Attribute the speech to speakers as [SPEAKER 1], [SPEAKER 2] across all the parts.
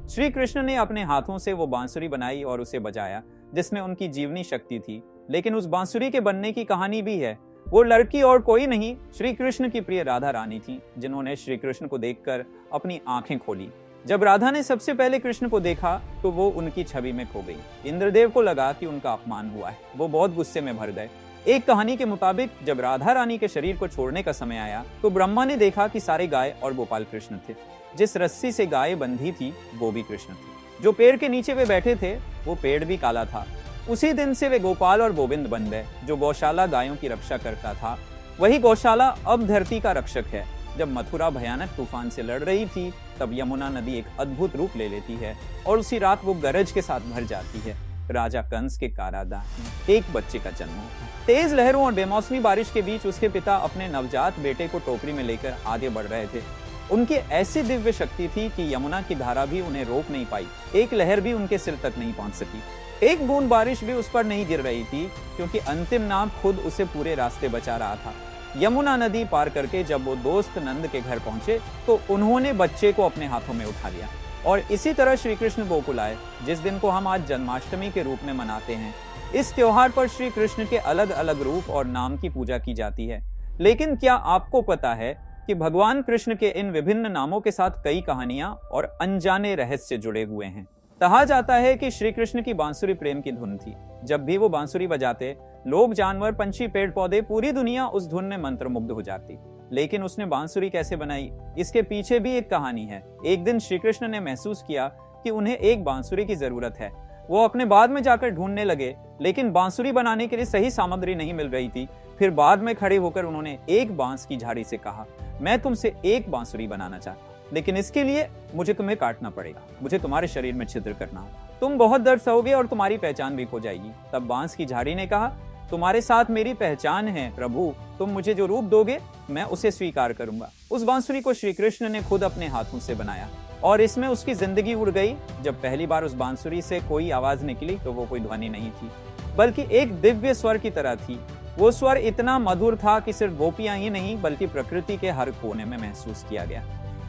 [SPEAKER 1] श्री कृष्ण ने अपने हाथों से वो बांसुरी बनाई और उसे बजाया, जिसमें उनकी जीवनी शक्ति थी। लेकिन उस बांसुरी के बनने की कहानी भी है। वो लड़की और कोई नहीं, श्री कृष्ण की प्रिय राधा रानी थी, जिन्होंने श्री कृष्ण को देखकर अपनी आंखें खोली। जब राधा ने सबसे पहले कृष्ण को देखा तो वो उनकी छवि में खो गई। इंद्रदेव को लगा कि उनका अपमान हुआ है। वो बहुत गुस्से में भर गए। एक कहानी के मुताबिक जब राधा रानी के शरीर को छोड़ने का समय आया तो ब्रह्मा ने देखा कि सारे गाय और गोपाल कृष्ण थे। जिस रस्सी से गाय बंधी थी वो भी कृष्ण थी। जो पेड़ के नीचे वे बैठे थे वो पेड़ भी काला था। उसी दिन से वे गोपाल और गोविंद बन गए। जो गौशाला गायों की रक्षा करता था, वही गौशाला अब धरती का रक्षक है। जब मथुरा भयानक तूफान से लड़ रही थी, तब यमुना नदी एक अद्भुत रूप ले लेती है और उसी रात वो गरज के साथ भर जाती है। राजा कंस के कारागार में एक बच्चे का जन्म होता है। तेज लहरों और बेमौसमी बारिश के बीच उसके पिता अपने नवजात बेटे को टोकरी में लेकर आगे बढ़ रहे थे। उनकी ऐसी दिव्य शक्ति थी कि यमुना की धारा भी उन्हें रोक नहीं पाई। एक लहर भी उनके सिर तक नहीं पहुंच सकी। एक बूंद बारिश भी उस पर नहीं गिर रही थी, क्योंकि अंतिम नाव खुद उसे पूरे रास्ते बचा रहा था। यमुना नदी पार करके जब वो दोस्त नंद के घर पहुंचे तो उन्होंने बच्चे को अपने हाथों में उठा लिया। और इसी तरह श्री कृष्ण गोकुल आए, जिस दिन को हम आज जन्माष्टमी के रूप में मनाते हैं। इस त्योहार पर श्री कृष्ण के अलग अलग रूप और नाम की पूजा की जाती है। लेकिन क्या आपको पता है कि भगवान कृष्ण के इन विभिन्न नामों के साथ कई कहानियां और अनजाने रहस्य जुड़े हुए हैं। कहा जाता है कि श्री कृष्ण की बांसुरी प्रेम की धुन थी। जब भी वो बांसुरी बजाते, लोग, जानवर, पंछी, पेड़ पौधे, पूरी दुनिया उस धुन में मंत्रमुग्ध हो जाती। लेकिन उसने बांसुरी कैसे बनाई, इसके पीछे भी एक कहानी है। एक दिन श्री कृष्ण ने महसूस किया कि उन्हें एक बांसुरी की जरूरत है। वो अपने बाग में जाकर ढूंढने लगे, लेकिन बांसुरी बनाने के लिए सही सामग्री नहीं मिल रही थी। फिर बाग में खड़े होकर उन्होंने एक बांस की झाड़ी से कहा, मैं तुमसे एक बांसुरी बनाना चाहता हूं, लेकिन इसके लिए मुझे तुम्हें काटना पड़ेगा। मुझे तुम्हारे शरीर में छिद्र करना होगा। तुम बहुत दर्द सहोगे और तुम्हारी पहचान भी खो जाएगी। तब बांस की झाड़ी ने कहा, तुम्हारे साथ मेरी पहचान है प्रभु। तुम मुझे जो रूप दोगे मैं उसे स्वीकार करूंगा। उस बांसुरी को श्री कृष्ण ने खुद अपने हाथों से बनाया और इसमें उसकी जिंदगी उड़ गई। जब पहली बार उस बांसुरी से कोई आवाज निकली तो वो कोई ध्वनि नहीं थी, बल्कि एक दिव्य स्वर की तरह थी। वो स्वर इतना मधुर था कि सिर्फ गोपियां ही नहीं बल्कि प्रकृति के हर कोने में महसूस किया गया।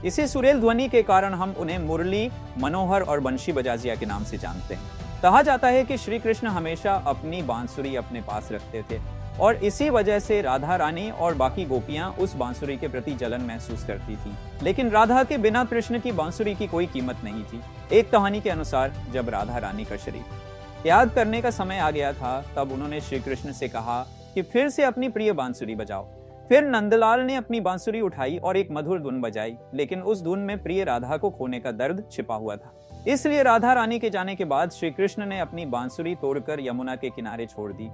[SPEAKER 1] इसी सुरेल ध्वनि के कारण हम उन्हें मुरली, मनोहर और बंशी बजाजिया के नाम से जानते हैं। कहा जाता है कि श्री कृष्ण हमेशा अपनी बांसुरी अपने पास रखते थे और इसी वजह से राधा रानी और बाकी गोपियां उस बांसुरी के प्रति जलन महसूस करती थी। लेकिन राधा के बिना कृष्ण की बांसुरी की कोई कीमत नहीं थी। एक कहानी के अनुसार जब राधा रानी का शरीर त्याग करने का समय आ गया था, तब उन्होंने श्री कृष्ण से कहा कि फिर से अपनी प्रिय बांसुरी बजाओ। फिर नंदलाल ने अपनी बांसुरी उठाई और एक मधुर धुन बजाई, लेकिन उस धुन में प्रिय राधा को खोने का दर्द छिपा हुआ था। इसलिए राधा रानी के जाने के बाद श्री कृष्ण ने अपनी बांसुरी तोड़कर यमुना के किनारे छोड़ दी।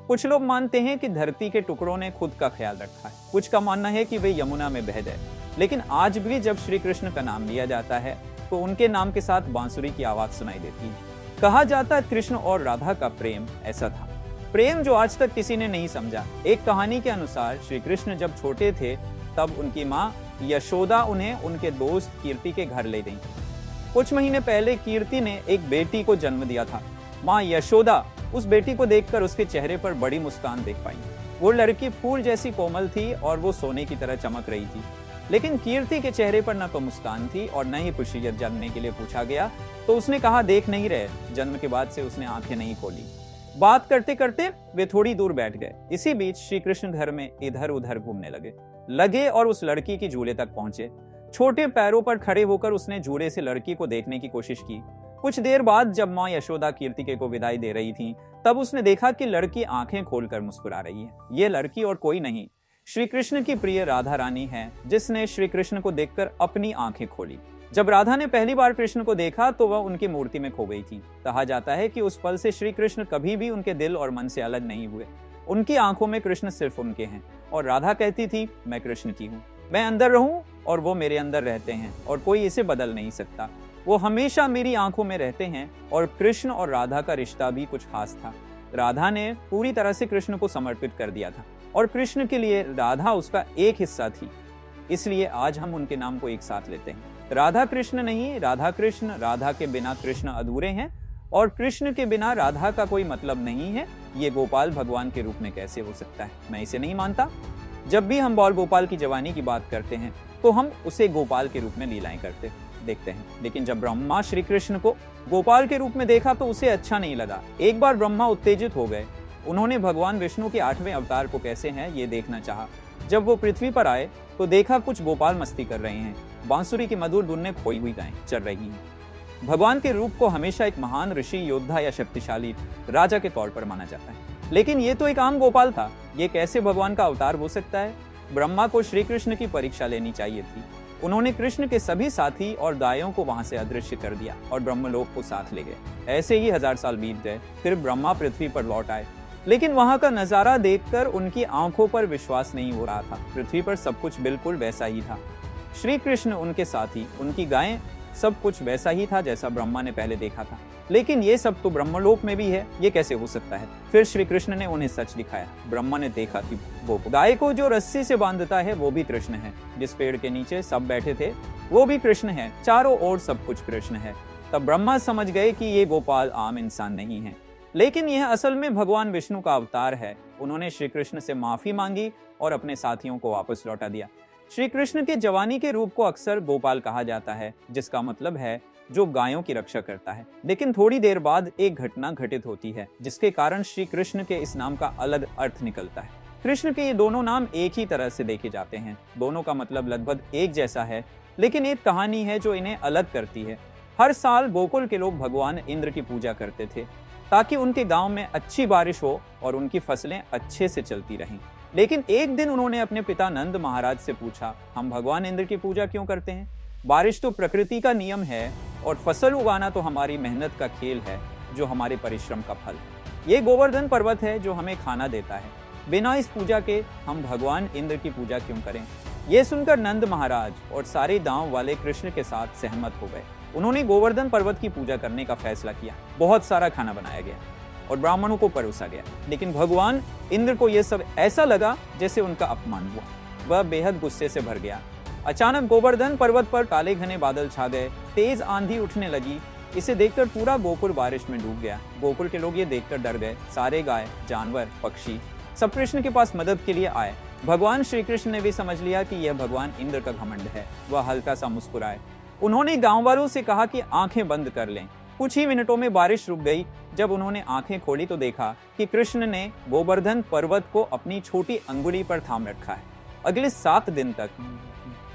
[SPEAKER 1] कुछ लोग मानते हैं कि धरती के टुकड़ों ने खुद का ख्याल रखा है, कुछ का मानना है कि वे यमुना में बह गए। लेकिन आज भी जब श्री कृष्ण का नाम लिया जाता है तो उनके नाम के साथ बांसुरी की आवाज सुनाई देती है। कहा जाता है कृष्ण और राधा का प्रेम ऐसा था, प्रेम जो आज तक किसी ने नहीं समझा। एक कहानी के अनुसार श्री कृष्ण जब छोटे थे तब उनकी माँ यशोदा उन्हें उनके दोस्त कीर्ति के घर ले गई। कुछ महीने पहले कीर्ति ने एक बेटी को जन्म दिया था। माँ यशोदा उस बेटी को देखकर उसके चेहरे पर बड़ी मुस्कान देख पाई। वो लड़की फूल जैसी कोमल थी और वो सोने की तरह चमक रही थी। लेकिन कीर्ति के चेहरे पर न तो मुस्कान थी और न ही खुशी। जब जानने के लिए पूछा गया तो उसने कहा, देख नहीं रहे। जन्म के बाद से उसने आंखें नहीं खोली। बात करते करते वे थोड़ी दूर बैठ गए। इसी बीच श्री कृष्ण घर में इधर उधर घूमने लगे और उस लड़की की झूले तक पहुंचे। छोटे पैरों पर खड़े होकर उसने झूले से लड़की को देखने की कोशिश की। कुछ देर बाद जब माँ यशोदा कीर्तिके को विदाई दे रही थी, तब उसने देखा कि लड़की आंखें खोलकर मुस्कुरा रही है। ये लड़की और कोई नहीं, श्री कृष्ण की प्रिय राधा रानी है, जिसने श्री कृष्ण को देखकर अपनी आंखें खोली। जब राधा ने पहली बार कृष्ण को देखा तो वह उनकी मूर्ति में खो गई थी। कहा जाता है कि उस पल से श्री कृष्ण कभी भी उनके दिल और मन से अलग नहीं हुए। उनकी आंखों में कृष्ण सिर्फ उनके हैं और राधा कहती थी, मैं कृष्ण की हूँ। मैं अंदर रहूं और वो मेरे अंदर रहते हैं और कोई इसे बदल नहीं सकता। वो हमेशा मेरी आंखों में रहते हैं। और कृष्ण और राधा का रिश्ता भी कुछ खास था। राधा ने पूरी तरह से कृष्ण को समर्पित कर दिया था और कृष्ण के लिए राधा उसका एक हिस्सा थी। इसलिए आज हम उनके नाम को एक साथ लेते हैं। राधा कृष्ण नहीं, राधा कृष्ण। राधा के बिना कृष्ण अधूरे हैं और कृष्ण के बिना राधा का कोई मतलब नहीं है। ये गोपाल भगवान के रूप में कैसे हो सकता है? मैं इसे नहीं मानता। जब भी हम बाल गोपाल की जवानी की बात करते हैं तो हम उसे गोपाल के रूप में लीलाएं करते हैं। देखते हैं। लेकिन जब ब्रह्मा श्री कृष्ण को गोपाल के रूप में देखा तो उसे अच्छा नहीं लगा। एक बार ब्रह्मा उत्तेजित हो गए। उन्होंने भगवान विष्णु के 8वें अवतार को कैसे हैं ये देखना चाहा। जब वो पृथ्वी पर आए तो देखा कुछ गोपाल मस्ती कर रहे हैं, बांसुरी की मधुर धुन में खोई हुई गायें चल रही हैं। भगवान के रूप को हमेशा एक महान ऋषि, योद्धा या शक्तिशाली राजा के तौर पर माना जाता है, लेकिन ये तो एक आम गोपाल था। ये कैसे भगवान का अवतार हो सकता है? ब्रह्मा को श्री कृष्ण की परीक्षा लेनी चाहिए थी। उन्होंने कृष्ण के सभी साथी और दायों को वहां से अदृश्य कर दिया और ब्रह्मलोक को साथ ले गए। ऐसे ही 1000 साल बीत गए। फिर ब्रह्मा पृथ्वी पर लौट आए, लेकिन वहां का नजारा देखकर उनकी आंखों पर विश्वास नहीं हो रहा था। पृथ्वी पर सब कुछ बिल्कुल वैसा ही था। श्री कृष्ण, उनके साथी, उनकी गायें, सब कुछ वैसा ही था जैसा ब्रह्मा ने पहले देखा था। लेकिन ये सब तो ब्रह्मलोक में भी है, ये कैसे हो सकता है? फिर श्री कृष्ण ने उन्हें सच दिखाया। ब्रह्मा ने देखा कि वो गाय को जो रस्सी से बांधता है वो भी कृष्ण है। जिस पेड़ के नीचे सब बैठे थे वो भी कृष्ण है। चारों ओर सब कुछ कृष्ण है। तब ब्रह्मा समझ गए कि ये गोपाल आम इंसान नहीं है, लेकिन यह असल में भगवान विष्णु का अवतार है। उन्होंने श्री कृष्ण से माफी मांगी और अपने साथियों को वापस लौटा दिया। श्री कृष्ण के जवानी के रूप को अक्सर गोपाल कहा जाता है, जिसका मतलब है जो गायों की रक्षा करता है। लेकिन थोड़ी देर बाद एक घटना घटित होती है जिसके कारण श्री कृष्ण के इस नाम का अलग अर्थ निकलता है। कृष्ण के ये दोनों नाम एक ही तरह से देखे जाते हैं। दोनों का मतलब लगभग एक जैसा है, लेकिन एक कहानी है जो इन्हें अलग करती है। हर साल गोकुल के लोग भगवान इंद्र की पूजा करते थे ताकि उनके गांव में अच्छी बारिश हो और उनकी फसलें अच्छे से चलती रहें। लेकिन एक दिन उन्होंने अपने पिता नंद महाराज से पूछा, हम भगवान इंद्र की पूजा क्यों करते हैं? बारिश तो प्रकृति का नियम है और फसल उगाना तो हमारी मेहनत का खेल है, जो हमारे परिश्रम का फल। ये गोवर्धन पर्वत है जो हमें खाना देता है। बिना इस पूजा के हम भगवान इंद्र की पूजा क्यों करें? ये सुनकर नंद महाराज और सारे गांव वाले कृष्ण के साथ सहमत हो गए। उन्होंने गोवर्धन पर्वत की पूजा करने का फैसला किया। बहुत सारा खाना बनाया गया और ब्राह्मणों को परोसा गया। लेकिन भगवान इंद्र को यह सब ऐसा लगा जैसे उनका अपमान हुआ। वह बेहद गुस्से से भर गया। अचानक गोवर्धन पर्वत पर काले घने बादल छा गए। तेज आंधी उठने लगी। इसे देखकर पूरा गोकुल बारिश में डूब गया। गोकुल के लोग ये देखकर डर गए। सारे गाय, जानवर, पक्षी सब कृष्ण के पास मदद के लिए आए। भगवान श्री कृष्ण ने भी समझ लिया कि यह भगवान इंद्र का घमंड है। वह हल्का सा मुस्कुराए। उन्होंने गांव वालों से कहा कि आंखें बंद कर लें। कुछ ही मिनटों में बारिश रुक गई। जब उन्होंने आंखें खोली तो देखा कि कृष्ण ने गोवर्धन पर्वत को अपनी छोटी अंगुली पर थाम रखा है। अगले 7 दिन तक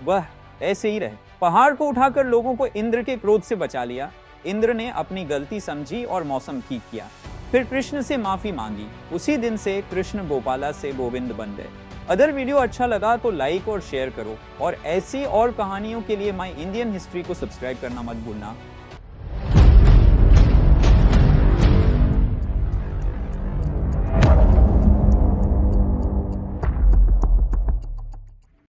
[SPEAKER 1] वह ऐसे ही रहे। पहाड़ को उठाकर लोगों को इंद्र के क्रोध से बचा लिया। इंद्र ने अपनी गलती समझी और मौसम ठीक किया। फिर कृष्ण से माफी मांगी। उसी दिन से कृष्ण गोपाला से गोविंद बन गए। अगर वीडियो अच्छा लगा तो लाइक और शेयर करो और ऐसी और कहानियों के लिए माय इंडियन हिस्ट्री को सब्सक्राइब करना मत भूलना।